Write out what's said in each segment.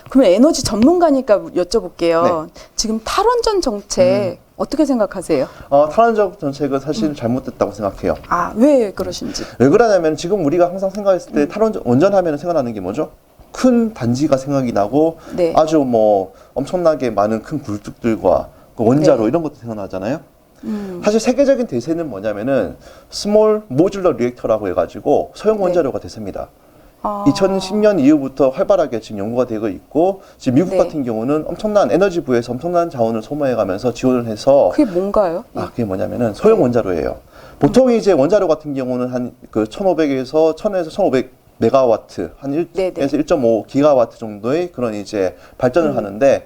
그러면 에너지 전문가니까 여쭤볼게요. 네. 지금 탈원전 정책 어떻게 생각하세요? 탈원전 정책은 사실 잘못됐다고 생각해요. 아, 왜 그러신지. 왜 그러냐면 지금 우리가 항상 생각했을 때 탈원전 원전하면 생각나는 게 뭐죠? 큰 단지가 생각이 나고 네. 아주 뭐 엄청나게 많은 큰 굴뚝들과 그 원자로 네. 이런 것도 생각나잖아요. 사실 세계적인 대세는 뭐냐면은 스몰 모듈러 리액터라고 해가지고 소형 원자로가 대세입니다. 2010년 이후부터 활발하게 지금 연구가 되고 있고 지금 미국 네. 같은 경우는 엄청난 에너지 부에서 엄청난 자원을 소모해가면서 지원을 해서 그게 뭔가요? 그게 뭐냐면은 소형 원자로예요. 보통 이제 원자로 같은 경우는 한 그 1,500에서 1,000에서 1,500메가와트 한 1에서 1.5 기가와트 정도의 그런 이제 발전을 하는데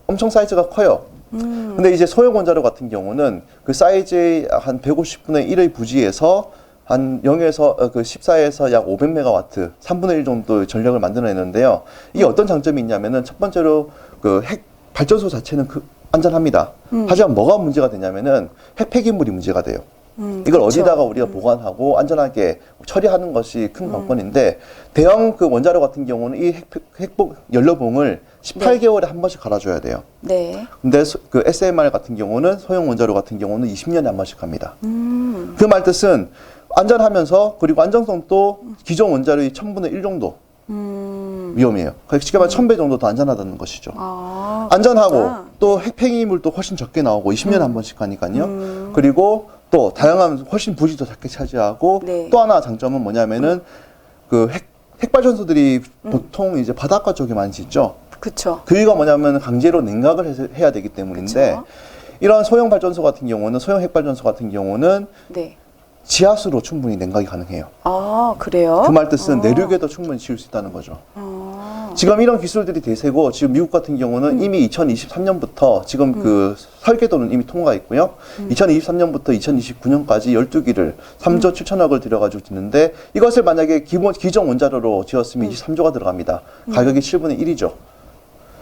엄청 사이즈가 커요. 근데 이제 소형 원자로 같은 경우는 그 사이즈의 한 150분의 1의 부지에서 한 0에서 그 14에서 약 500메가와트, 3분의 1 정도의 전력을 만들어내는데요. 이게 어떤 장점이 있냐면은 첫 번째로 그 핵 발전소 자체는 안전합니다. 하지만 뭐가 문제가 되냐면은 핵 폐기물이 문제가 돼요. 이걸 그렇죠. 어디다가 우리가 보관하고 안전하게 처리하는 것이 큰 관건인데 대형 그 원자로 같은 경우는 이 연료봉을 18개월에 한 번씩 갈아줘야 돼요. 네. 근데 그 SMR 같은 경우는 소형 원자로 같은 경우는 20년에 한 번씩 합니다. 그 말 뜻은 안전하면서 그리고 안정성도 기존 원자로의 1000분의 1 정도 위험해요. 그러니까 쉽게 말해 1000배 정도 더 안전하다는 것이죠. 안전하고 또 핵 폐기물도 훨씬 적게 나오고 20년에 한 번씩 하니까요. 그리고 또 다양한 훨씬 부지도 작게 차지하고 네. 또 하나 장점은 뭐냐면은 그 핵발전소들이 보통 이제 바닷가 쪽에 많이 짓죠. 그렇죠. 그 이유가 뭐냐면 강제로 냉각을 해야 되기 때문인데 그쵸. 이런 소형 발전소 같은 경우는 소형 핵발전소 같은 경우는 네. 지하수로 충분히 냉각이 가능해요. 아, 그래요? 그 말 뜻은 내륙에도 충분히 지을 수 있다는 거죠. 지금 이런 기술들이 대세고 지금 미국 같은 경우는 이미 2023년부터 지금 그 설계도는 이미 통과했고요. 2023년부터 2029년까지 12기를 3조 7천억을 들여가지고 짓는데 이것을 만약에 기존 원자로로 지었으면 23조가 들어갑니다. 가격이 7분의 1이죠.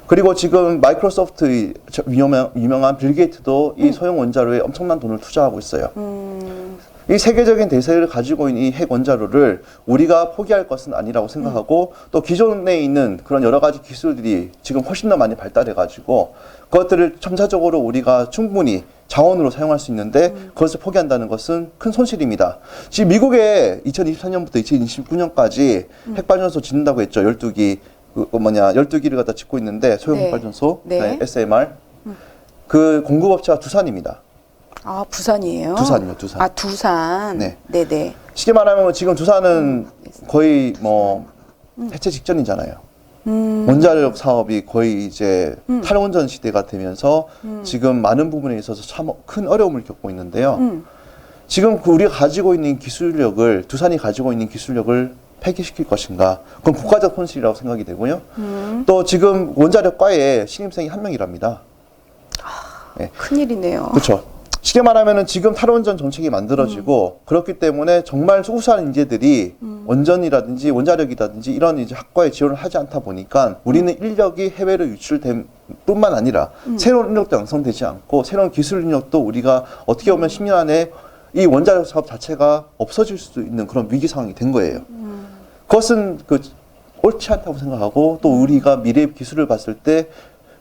그리고 지금 마이크로소프트의 유명한 빌 게이트도 이 소형 원자로에 엄청난 돈을 투자하고 있어요. 이 세계적인 대세를 가지고 있는 이 핵 원자로를 우리가 포기할 것은 아니라고 생각하고 또 기존에 있는 그런 여러 가지 기술들이 지금 훨씬 더 많이 발달해가지고 그것들을 첨사적으로 우리가 충분히 자원으로 사용할 수 있는데 그것을 포기한다는 것은 큰 손실입니다. 지금 미국에 2024년부터 2029년까지 핵발전소 짓는다고 했죠. 12기. 12기를 갖다 짓고 있는데 소형 네. 핵발전소, 네. SMR. 그 공급업체가 두산입니다. 아, 부산이에요? 두산이요, 두산. 아, 두산. 네. 네네. 쉽게 말하면 지금 두산은 거의 뭐 해체 직전이잖아요. 원자력 사업이 거의 이제 탈원전 시대가 되면서 지금 많은 부분에 있어서 참 큰 어려움을 겪고 있는데요. 지금 우리가 가지고 있는 기술력을 두산이 가지고 있는 기술력을 폐기시킬 것인가? 그건 국가적 손실이라고 생각이 되고요. 또 지금 원자력과에 신입생이 1명이랍니다. 네. 큰일이네요. 그렇죠. 쉽게 말하면은 지금 탈원전 정책이 만들어지고 그렇기 때문에 정말 우수한 인재들이 원전이라든지 원자력이라든지 이런 이제 학과에 지원을 하지 않다 보니까 우리는 인력이 해외로 유출된 뿐만 아니라 새로운 인력도 양성되지 않고 새로운 기술 인력도 우리가 어떻게 보면 10년 안에 이 원자력 사업 자체가 없어질 수 있는 그런 위기 상황이 된 거예요. 그것은 옳지 않다고 생각하고 또 우리가 미래의 기술을 봤을 때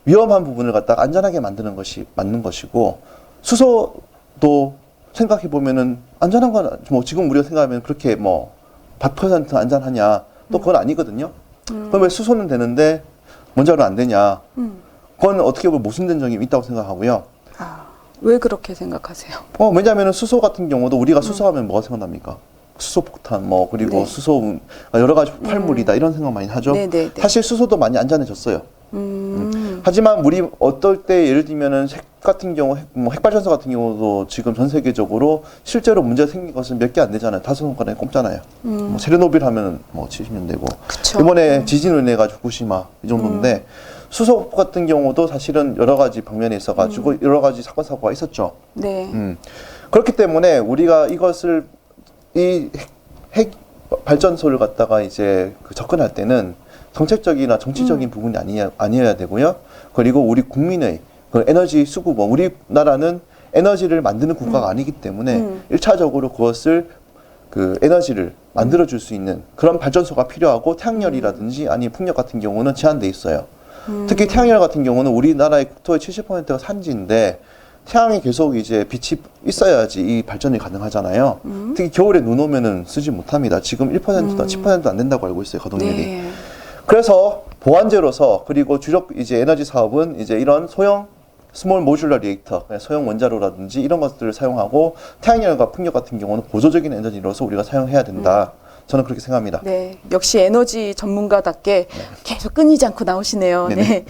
위험한 부분을 갖다가 안전하게 만드는 것이 맞는 것이고 수소도 생각해 보면은 안전한 건 뭐 지금 우리가 생각하면 그렇게 뭐 100% 안전하냐 또 그건 아니거든요. 그럼 왜 수소는 되는데 원자로는 안 되냐? 그건 어떻게 보면 모순된 점이 있다고 생각하고요. 아, 왜 그렇게 생각하세요? 왜냐하면 수소 같은 경우도 우리가 수소하면 뭐가 생각납니까? 수소폭탄 그리고 네. 수소 여러 가지 폭발물이다 이런 생각 많이 하죠. 네네네. 사실 수소도 많이 안전해졌어요. 하지만 우리 어떨 때 예를 들면은 핵 같은 경우 핵발전소 같은 경우도 지금 전 세계적으로 실제로 문제가 생긴 것은 몇 개 안 되잖아요. 5손가락에 꼽잖아요. 체르노빌 하면 70년 되고 그쵸. 이번에 지진으로 인해 가지고 후쿠시마 이 정도인데 수소 같은 경우도 사실은 여러 가지 방면에 있어 가지고 여러 가지 사건 사고가 있었죠. 네. 그렇기 때문에 우리가 이것을 이 핵 발전소를 갖다가 이제 접근할 때는 정책적이나 정치적인 부분이 아니어야 되고요. 그리고 우리 국민의 그 에너지 수급, 우리나라는 에너지를 만드는 국가가 아니기 때문에 1차적으로 그것을 그 에너지를 만들어줄 수 있는 그런 발전소가 필요하고 태양열이라든지 아니 풍력 같은 경우는 제한돼 있어요. 특히 태양열 같은 경우는 우리나라의 국토의 70%가 산지인데 태양이 계속 이제 빛이 있어야지 이 발전이 가능하잖아요. 특히 겨울에 눈 오면은 쓰지 못합니다. 지금 1%다 10%도 안 된다고 알고 있어요, 가동률이. 네. 그래서 보완제로서 그리고 주력 이제 에너지 사업은 이제 이런 소형 스몰 모듈러 리액터, 소형 원자로라든지 이런 것들을 사용하고 태양열과 풍력 같은 경우는 보조적인 에너지로서 우리가 사용해야 된다. 저는 그렇게 생각합니다. 네. 역시 에너지 전문가답게 계속 끊이지 않고 나오시네요. 네네. 네.